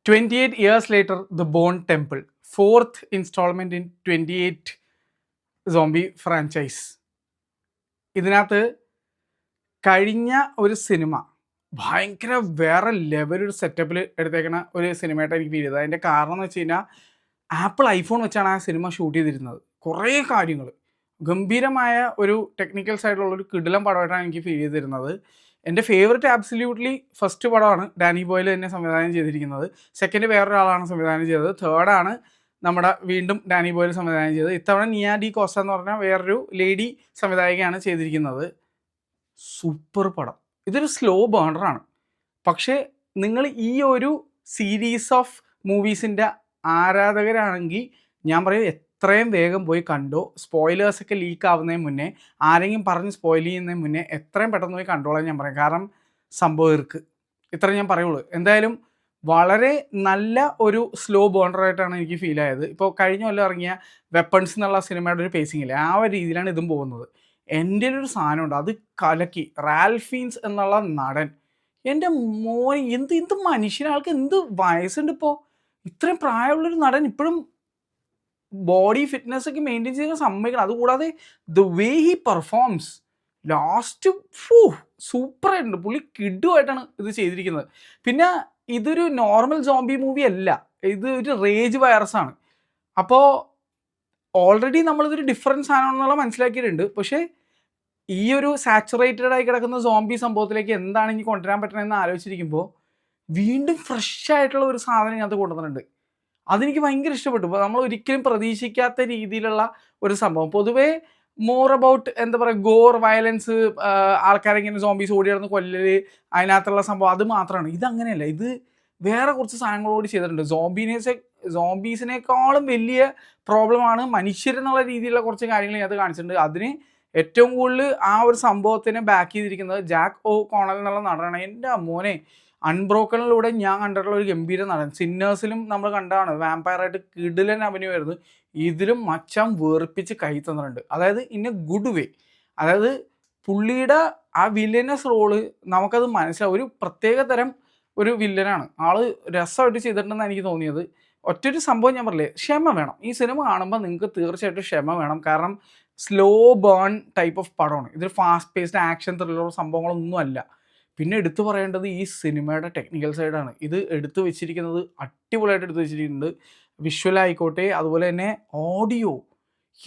28 years later, The Bone Temple, fourth installment in 28 zombie franchise. ഇതിനകത്ത് കഴിഞ്ഞ ഒരു cinema ഭയങ്കര വേറെ ലെവൽ ഒരു സെറ്റപ്പിൽ എടുത്തേക്കണ ഒരു സിനിമയായിട്ട് എനിക്ക് ഫീൽ ചെയ്തത്. അതിൻ്റെ കാരണം എന്ന് വെച്ച് കഴിഞ്ഞാൽ ആപ്പിൾ ഐഫോൺ വെച്ചാണ് ആ സിനിമ ഷൂട്ട് ചെയ്തിരുന്നത്. കുറേ കാര്യങ്ങൾ ഗംഭീരമായ ഒരു ടെക്നിക്കൽ സൈഡിലുള്ള ഒരു കിടിലം പടമായിട്ടാണ് എനിക്ക് ഫീൽ ചെയ്തിരുന്നത്. എൻ്റെ ഫേവററ്റ് ആബ്സല്യൂട്ട്ലി ഫസ്റ്റ് പടമാണ് ഡാനി ബോയിൽ തന്നെ സംവിധാനം ചെയ്തിരിക്കുന്നത്. സെക്കൻഡ് വേറൊരാളാണ് സംവിധാനം ചെയ്തത്. തേർഡാണ് നമ്മുടെ വീണ്ടും ഡാനി ബോയിൽ സംവിധാനം ചെയ്തത്. ഇത്തവണ നിയ ഡി കോസ്റ്റ എന്ന് പറഞ്ഞാൽ വേറൊരു ലേഡി സംവിധായകയാണ് ചെയ്തിരിക്കുന്നത്. സൂപ്പർ പടം. ഇതൊരു സ്ലോ ബേണറാണ്. പക്ഷേ നിങ്ങൾ ഈ ഒരു സീരീസ് ഓഫ് മൂവീസിൻ്റെ ആരാധകരാണെങ്കിൽ ഞാൻ പറയും എത്രയും വേഗം പോയി കണ്ടോ. സ്പോയിലേഴ്സൊക്കെ ലീക്ക് ആവുന്നതിന് മുന്നേ, ആരെങ്കിലും പറഞ്ഞ് സ്പോയിൽ ചെയ്യുന്നതിന് മുന്നേ എത്രയും പെട്ടെന്ന് പോയി കണ്ടോളാൻ ഞാൻ പറയും. കാരണം സംഭവം ഇർക്ക്. ഇത്ര ഞാൻ പറയുള്ളൂ. എന്തായാലും വളരെ നല്ല ഒരു സ്ലോ ബേണറായിട്ടാണ് എനിക്ക് ഫീൽ ആയത്. ഇപ്പോൾ കഴിഞ്ഞ കൊല്ലം ഇറങ്ങിയ വെപ്പൺസ് എന്നുള്ള സിനിമയുടെ ഒരു പേസിംഗ് ഇല്ലേ, ആ ഒരു രീതിയിലാണ് ഇതും പോകുന്നത്. എൻ്റെ ഒരു സാധനമുണ്ട്, അത് കലക്കി. റാൽഫ് ഫീൻസ് എന്നുള്ള നടൻ, എൻ്റെ മോൻ എന്ത് മനുഷ്യന്, ആൾക്ക് എന്ത് വയസ്സുണ്ട് ഇപ്പോൾ. ഇത്രയും പ്രായമുള്ളൊരു നടൻ ഇപ്പോഴും ബോഡി ഫിറ്റ്നസ് ഒക്കെ മെയിൻറ്റെയിൻ ചെയ്യാൻ സമ്മതിക്കണം. അതുകൂടാതെ the way he performs last സൂപ്പറായിട്ടുണ്ട്. പുള്ളി കിഡുമായിട്ടാണ് ഇത് ചെയ്തിരിക്കുന്നത്. പിന്നെ ഇതൊരു നോർമൽ സോംബി മൂവി അല്ല, ഇത് ഒരു റേജ് വൈറസാണ്. അപ്പോൾ ഓൾറെഡി നമ്മളിതൊരു ഡിഫറൻസ് സാധനമാണെന്നുള്ള മനസ്സിലാക്കിയിട്ടുണ്ട്. പക്ഷേ ഈ ഒരു സാച്ചുറേറ്റഡ് ആയി കിടക്കുന്ന സോംബി സംഭവത്തിലേക്ക് എന്താണ് ഇനി കൊണ്ടുവരാൻ പറ്റണമെന്ന് ആലോചിച്ചിരിക്കുമ്പോൾ വീണ്ടും ഫ്രഷ് ആയിട്ടുള്ള ഒരു സാധനം ഇതിനകത്ത് കൊണ്ടുവന്നിട്ടുണ്ട്. അതെനിക്ക് ഭയങ്കര ഇഷ്ടപ്പെട്ടു. ഇപ്പോൾ നമ്മൾ ഒരിക്കലും പ്രതീക്ഷിക്കാത്ത രീതിയിലുള്ള ഒരു സംഭവം. പൊതുവേ മോർ അബൌട്ട് എന്താ പറയുക, ഗോർ, വയലൻസ്, ആൾക്കാരെങ്ങനെ സോംബീസ് ഓടി നടന്ന് കൊല്ലല്, അതിനകത്തുള്ള സംഭവം അത് മാത്രമാണ്. ഇതങ്ങനെയല്ല. ഇത് വേറെ കുറച്ച് സാധനങ്ങളോട് ചെയ്തിട്ടുണ്ട്. സോംബീസിനേക്കാളും വലിയ പ്രോബ്ലമാണ് മനുഷ്യരെന്നുള്ള രീതിയിലുള്ള കുറച്ച് കാര്യങ്ങൾ ഇതിനകത്ത് കാണിച്ചിട്ടുണ്ട്. അതിന് ഏറ്റവും കൂടുതൽ ആ ഒരു സംഭവത്തിനെ ബാക്ക് ചെയ്തിരിക്കുന്നത് ജാക്ക് ഒ കോണൽ എന്നുള്ള നടനാണ്. എൻ്റെ മോനെ, അൺബ്രോക്കണിലൂടെ ഞാൻ കണ്ടിട്ടുള്ള ഒരു ഗംഭീര നടൻ. സിന്നേഴ്സിലും നമ്മൾ കണ്ടതാണ്, വാമ്പയറായിട്ട് കിടിലൻ അഭിനയമായിരുന്നു. ഇതിലും മച്ചാൻ വേർപ്പിച്ച് കൈ തന്നിട്ടുണ്ട്. അതായത് ഇൻ എ ഗുഡ് വേ. അതായത് പുള്ളിയുടെ ആ വില്ലനസ് റോള് നമുക്കത് മനസ്സിലാവും. ഒരു പ്രത്യേക തരം ഒരു വില്ലനാണ് ആള്. രസമായിട്ട് ചെയ്തിട്ടുണ്ടെന്ന് എനിക്ക് തോന്നിയത്. ഒറ്റൊരു സംഭവം ഞാൻ പറഞ്ഞില്ലേ, ക്ഷമ വേണം. ഈ സിനിമ കാണുമ്പോൾ നിങ്ങൾക്ക് തീർച്ചയായിട്ടും ക്ഷമ വേണം. കാരണം സ്ലോ ബേൺ ടൈപ്പ് ഓഫ് പടമാണ്. ഇതൊരു ഫാസ്റ്റ് പേസ്ഡ് ആക്ഷൻ ത്രില്ലർ സംഭവങ്ങളൊന്നും അല്ല. പിന്നെ എടുത്തു പറയേണ്ടത് ഈ സിനിമയുടെ ടെക്നിക്കൽ സൈഡാണ്. ഇത് എടുത്തു വെച്ചിരിക്കുന്നത് അടിപൊളിയായിട്ട് എടുത്തു വെച്ചിരിക്കുന്നത്. വിഷ്വലായിക്കോട്ടെ, അതുപോലെ തന്നെ ഓഡിയോ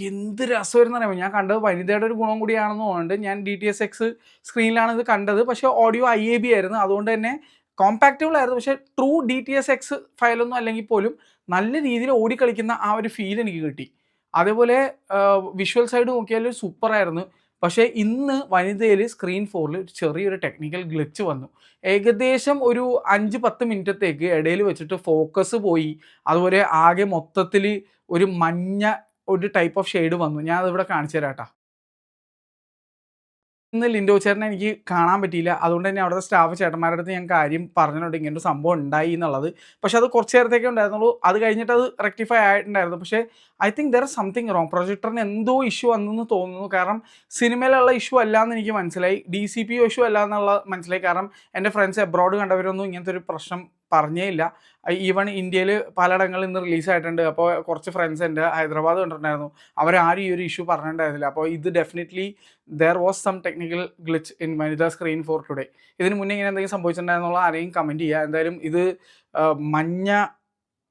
എന്ത് രസമായിരുന്നു അറിയാമോ. ഞാൻ കണ്ടത് വനിതയുടെ ഒരു ഗുണം കൂടിയാണെന്ന് തോന്നുന്നുണ്ട്. ഞാൻ DTS:X സ്ക്രീനിലാണ് ഇത് കണ്ടത്. പക്ഷേ ഓഡിയോ IAB ആയിരുന്നു. അതുകൊണ്ട് തന്നെ കോമ്പാക്റ്റബിൾ ആയിരുന്നു. പക്ഷേ ട്രൂ DTS:X ഫയലൊന്നും അല്ലെങ്കിൽ പോലും നല്ല രീതിയിൽ ഓടിക്കളിക്കുന്ന ആ ഒരു ഫീൽ എനിക്ക് കിട്ടി. അതേപോലെ വിഷ്വൽ സൈഡ് നോക്കിയാൽ സൂപ്പറായിരുന്നു. പക്ഷേ ഇന്ന് വനിതയിൽ സ്ക്രീൻ 4 ചെറിയൊരു ടെക്നിക്കൽ ഗ്ലിച്ച് വന്നു. ഏകദേശം ഒരു 5-10 മിനിറ്റത്തേക്ക് ഇടയിൽ വെച്ചിട്ട് ഫോക്കസ് പോയി. അതുപോലെ ആകെ മൊത്തത്തിൽ ഒരു മഞ്ഞ ഒരു ടൈപ്പ് ഓഫ് ഷെയ്ഡ് വന്നു. ഞാൻ അതിവിടെ കാണിച്ചു തരാം കേട്ടോ. ഇന്ന് ലിൻഡോ ചേട്ടനെ എനിക്ക് കാണാൻ പറ്റിയില്ല. അതുകൊണ്ട് തന്നെ അവിടുത്തെ സ്റ്റാഫ് ചേട്ടന്മാരുടെ അടുത്ത് ഞാൻ കാര്യം പറഞ്ഞിട്ടുണ്ട്, ഇങ്ങനൊരു സംഭവം ഉണ്ടായി എന്നുള്ളത്. പക്ഷേ അത് കുറച്ച് നേരത്തേക്കേ ഉണ്ടായിരുന്നുള്ളൂ. അത് കഴിഞ്ഞിട്ട് അത് റെക്ടിഫൈ ആയിട്ടുണ്ടായിരുന്നു. പക്ഷേ I think there is something wrong. പ്രൊജക്ടറിന് എന്തോ ഇഷ്യൂ വന്നെന്ന് തോന്നുന്നു. കാരണം സിനിമയിലുള്ള ഇഷ്യൂ അല്ല എന്ന് എനിക്ക് മനസ്സിലായി. DCPO ഇഷ്യൂ അല്ല എന്നുള്ള മനസ്സിലായി. കാരണം എൻ്റെ ഫ്രണ്ട്സ് എബ്രോഡ് കണ്ടവരൊന്നും ഇങ്ങനത്തെ ഒരു പ്രശ്നം പറഞ്ഞേ ഇല്ല. ഈവൺ ഇന്ത്യയിൽ പലയിടങ്ങളിൽ ഇന്ന് റിലീസായിട്ടുണ്ട്. അപ്പോൾ കുറച്ച് ഫ്രണ്ട്സ് എൻ്റെ ഹൈദരാബാദ് കണ്ടിട്ടുണ്ടായിരുന്നു. അവരാരും ഈ ഒരു ഇഷ്യൂ പറഞ്ഞിട്ടുണ്ടായിരുന്നില്ല. അപ്പോൾ ഇത് definitely there was some technical glitch in Vanitha screen for today. ഇതിന് മുന്നേ ഇങ്ങനെ എന്തെങ്കിലും സംഭവിച്ചിട്ടുണ്ടായിരുന്നുള്ള ആരെയും കമൻറ്റ് ചെയ്യുക. എന്തായാലും ഇത് മഞ്ഞ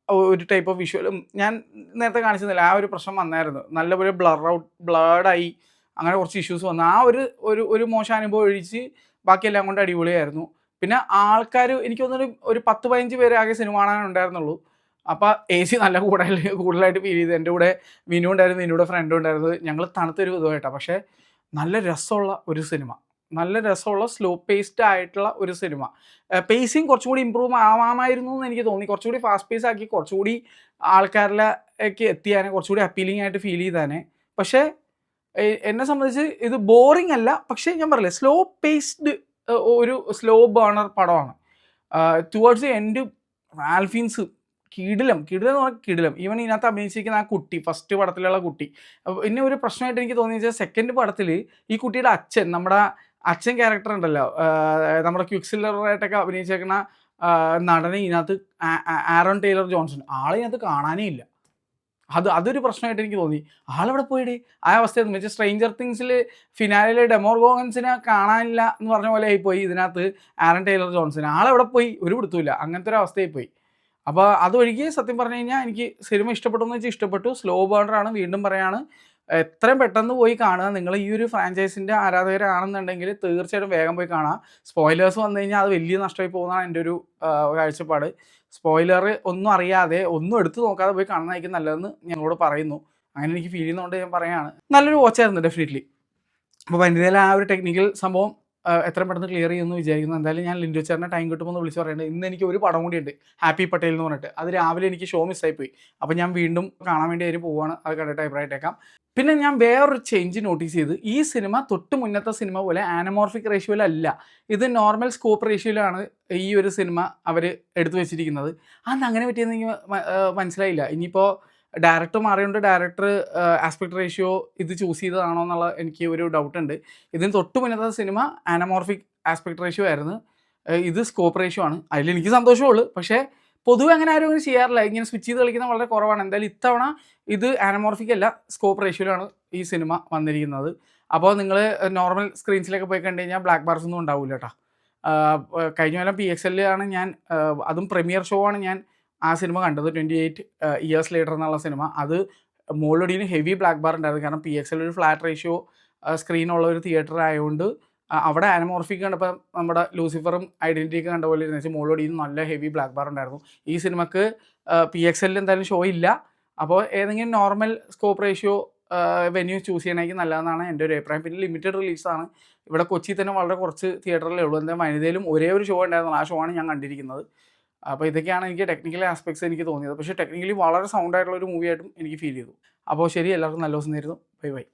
ഒരു ടൈപ്പ് ഓഫ് വിഷ്വലും ഞാൻ നേരത്തെ കാണിച്ചിരുന്നില്ല, ആ ഒരു പ്രശ്നം വന്നായിരുന്നു. നല്ലപോലെ ബ്ലർഡായി അങ്ങനെ കുറച്ച് ഇഷ്യൂസ് വന്നു. ആ ഒരു മോശം അനുഭവം ഒഴിച്ച് ബാക്കിയെല്ലാം കൊണ്ട് അടിപൊളിയായിരുന്നു. പിന്നെ ആൾക്കാർ എനിക്ക് തോന്നുന്നു ഒരു 10-15 പേര് ആകെ സിനിമ കാണാനുണ്ടായിരുന്നുള്ളൂ. അപ്പോൾ AC നല്ല കൂടുതലായിട്ട് ഫീൽ ചെയ്തു. എൻ്റെ കൂടെ വിനു ഉണ്ടായിരുന്നു, വിനുയുടെ ഫ്രണ്ടും ഉണ്ടായിരുന്നു. ഞങ്ങൾ തണുത്തൊരു വിധമായിട്ടാണ്. പക്ഷേ നല്ല രസമുള്ള ഒരു സിനിമ, നല്ല രസമുള്ള സ്ലോ പേസ്ഡ് ആയിട്ടുള്ള ഒരു സിനിമ. പേസിങ് കുറച്ചുകൂടി ഇമ്പ്രൂവ് ആവാമായിരുന്നു എന്ന് എനിക്ക് തോന്നി. കുറച്ചുകൂടി ഫാസ്റ്റ് പേസ് ആക്കി കുറച്ചുകൂടി ആൾക്കാരിലേക്ക് എത്തിയാനെ, കുറച്ചുകൂടി അപ്പീലിംഗ് ആയിട്ട് ഫീൽ ചെയ്താനെ. പക്ഷേ എന്നെ സംബന്ധിച്ച് ഇത് ബോറിംഗ് അല്ല. പക്ഷേ ഞാൻ പറയില്ലേ, സ്ലോ പേസ്ഡ് ഒരു സ്ലോ ബേണർ പടമാണ്. ടുവേർഡ്സ് ദി എൻഡ് ആൽഫീൻസ് കിടിലം എന്ന് പറഞ്ഞാൽ കിടിലം. ഈവൻ ഇതിനകത്ത് അഭിനയിച്ചിരിക്കുന്ന ആ കുട്ടി, ഫസ്റ്റ് പടത്തിലുള്ള കുട്ടി. പിന്നെ ഒരു പ്രശ്നമായിട്ട് എനിക്ക് തോന്നിയെന്ന് വെച്ചാൽ സെക്കൻഡ് പടത്തിൽ ഈ കുട്ടിയുടെ അച്ഛൻ, നമ്മുടെ അച്ഛൻ ക്യാരക്ടർ ഉണ്ടല്ലോ, നമ്മുടെ ക്വിക്സിൽവറായിട്ടൊക്കെ അഭിനയിച്ചേക്കുന്ന നടനെ ഇതിനകത്ത് ആറൺ ടൈലർ ജോൺസൺ, ആളെ ഇതിനകത്ത് കാണാനേ ഇല്ല. അതൊരു പ്രശ്നമായിട്ട് എനിക്ക് തോന്നി. ആളെവിടെ പോയിടേ? ആ അവസ്ഥയായിരുന്നു. വെച്ചാൽ സ്ട്രേഞ്ചർ തിങ്സിൽ ഫിനാലിലെ ഡെമോർഗോഗൻസിനെ കാണാനില്ല എന്ന് പറഞ്ഞ പോലെ ആയിപ്പോയി ഇതിനകത്ത് ആറൺ ടൈലർ ജോൺസൺ. ആളെവിടെ പോയി? ഒരു പിടുത്തമില്ല. അങ്ങനത്തെ ഒരു അവസ്ഥയായി പോയി. അപ്പോൾ അതൊഴികെ സത്യം പറഞ്ഞു കഴിഞ്ഞാൽ എനിക്ക് സിനിമ ഇഷ്ടപ്പെട്ടു എന്ന് വെച്ചാൽ ഇഷ്ടപ്പെട്ടു. സ്ലോ ബേണറാണ്, വീണ്ടും പറയാണ്. എത്രയും പെട്ടെന്ന് പോയി കാണുക. നിങ്ങൾ ഈ ഒരു ഫ്രാഞ്ചൈസിൻ്റെ ആരാധകരാണെന്നുണ്ടെങ്കിൽ തീർച്ചയായിട്ടും വേഗം പോയി കാണുക. സ്പോയിലേഴ്സ് വന്നു കഴിഞ്ഞാൽ അത് വലിയ നഷ്ടമായി പോകുന്നതാണ് എൻ്റെ ഒരു കാഴ്ചപ്പാട്. സ്പോയിലർ ഒന്നും അറിയാതെ, ഒന്നും എടുത്തു നോക്കാതെ പോയി കാണുന്നതായിരിക്കും നല്ലതെന്ന് ഞങ്ങളോട് പറയുന്നു. അങ്ങനെ എനിക്ക് ഫീൽ ചെയ്യുന്നതുകൊണ്ട് ഞാൻ പറയുകയാണ്. നല്ലൊരു വാച്ചായിരുന്നു ഡെഫിനറ്റ്ലി. അപ്പോൾ വനിതയിലെ ആ ഒരു ടെക്നിക്കൽ സംഭവം എത്രയും പെട്ടെന്ന് ക്ലിയർ ചെയ്യുമെന്ന് വിചാരിക്കുന്നു. എന്തായാലും ഞാൻ ലിൻഡോ ചേട്ടനെ ടൈം കിട്ടുമ്പോൾ ഒന്ന് വിളിച്ച് പറയുന്നുണ്ട്. ഇന്ന് എനിക്ക് ഒരു പടം കൂടി ഉണ്ട്, ഹാപ്പി പട്ടേൽ എന്ന് പറഞ്ഞിട്ട്. അത് രാവിലെ എനിക്ക് ഷോ മിസ്സായിപ്പോയി. അപ്പോൾ ഞാൻ വീണ്ടും കാണാൻ വേണ്ടി അതിന് പോവുകയാണ്. അത് കണ്ടിട്ട് അഭിപ്രായമായിട്ടേക്കാം. പിന്നെ ഞാൻ വേറൊരു ചേഞ്ച് നോട്ടീസ് ചെയ്ത്, ഈ സിനിമ തൊട്ട് മുന്നത്തെ സിനിമ പോലെ ആനമോർഫിക് റേഷ്യോയിലല്ല, ഇത് നോർമൽ സ്കോപ്പ് റേഷ്യോയിലാണ് ഈ ഒരു സിനിമ അവർ എടുത്തു വെച്ചിരിക്കുന്നത്. അന്ന് അങ്ങനെ പറ്റിയെന്ന് എനിക്ക് മനസ്സിലായില്ല. ഇനിയിപ്പോൾ ഡയറക്ടർ മാറിയോണ്ട് ഡയറക്ടർ ആസ്പെക്ട് റേഷ്യോ ഇത് ചൂസ് ചെയ്തതാണോ എന്നുള്ള എനിക്ക് ഒരു ഡൗട്ടുണ്ട്. ഇതിന് തൊട്ട് മുന്നത്തെ സിനിമ ആനമോർഫിക് ആസ്പെക്ട് റേഷ്യോ ആയിരുന്നു, ഇത് സ്കോപ്പ് റേഷ്യോ ആണ്. അതിലെനിക്ക് സന്തോഷമുള്ളൂ. പക്ഷേ പൊതുവെ അങ്ങനെ ആരും അങ്ങനെ ചെയ്യാറില്ല. ഇങ്ങനെ സ്വിച്ച് ചെയ്ത് കളിക്കുന്നത് വളരെ കുറവാണ്. എന്തായാലും ഇത്തവണ ഇത് ആനമോർഫിക് അല്ല, സ്കോപ്പ് റേഷ്യോയിലാണ് ഈ സിനിമ വന്നിരിക്കുന്നത്. അപ്പോൾ നിങ്ങൾ നോർമൽ സ്ക്രീൻസിലൊക്കെ പോയി കണ്ടു കഴിഞ്ഞാൽ ബ്ലാക്ക് ബാർസ് ഒന്നും ഉണ്ടാവില്ല കേട്ടോ. കഴിഞ്ഞ കൊല്ലം PXL ആണ് ഞാൻ, അതും പ്രീമിയർ ഷോ ആണ് ഞാൻ ആ സിനിമ കണ്ടത്, 28 ഇയേഴ്സ് ലേറ്റർ എന്നുള്ള സിനിമ. അത് മുകളിലൊടിയിൽ ഹെവി ബ്ലാക്ക് ബാർ ഉണ്ടായിരുന്നു. കാരണം PXL ഒരു ഫ്ലാറ്റ് റേഷ്യോ സ്ക്രീനുള്ള ഒരു തിയേറ്റർ ആയതുകൊണ്ട് അവിടെ ആനമോർഫിക് കണ്ടപ്പോൾ നമ്മുടെ ലൂസിഫറും ഐഡൻറ്റിറ്റിയൊക്കെ കണ്ട പോലെ ഇരുന്ന് വെച്ചാൽ മുകളിലൊടിയിൽ നല്ല ഹെവി ബ്ലാക്ക് ബാർ ഉണ്ടായിരുന്നു. ഈ സിനിമക്ക് PXL എന്തായാലും ഷോ ഇല്ല. അപ്പോൾ ഏതെങ്കിലും normal scope ratio venue choose ചെയ്യണമെങ്കിൽ നല്ലതെന്നാണ് എൻ്റെ ഒരു അഭിപ്രായം. പിന്നെ ലിമിറ്റഡ് റിലീസാണ്. ഇവിടെ കൊച്ചി തന്നെ വളരെ കുറച്ച് തിയേറ്ററിലേ ഉള്ളൂ. എന്താ വനിതയിലും ഒരേ ഒരു ഷോ ഉണ്ടായിരുന്നു, ആ ഷോ ആണ് ഞാൻ കണ്ടിരിക്കുന്നത്. അപ്പോൾ ഇതൊക്കെയാണ് എനിക്ക് ടെക്നിക്കൽ ആസ്പെക്ട്സ് എനിക്ക് തോന്നിയത്. പക്ഷേ ടെക്നിക്കലി വളരെ സൗണ്ട് ആയിട്ടുള്ള ഒരു മൂവി ആയിട്ടും എനിക്ക് ഫീൽ ചെയ്തു. അപ്പോൾ ശരി, എല്ലാവർക്കും നല്ല ദിവസം നേരുന്നു. Bye bye.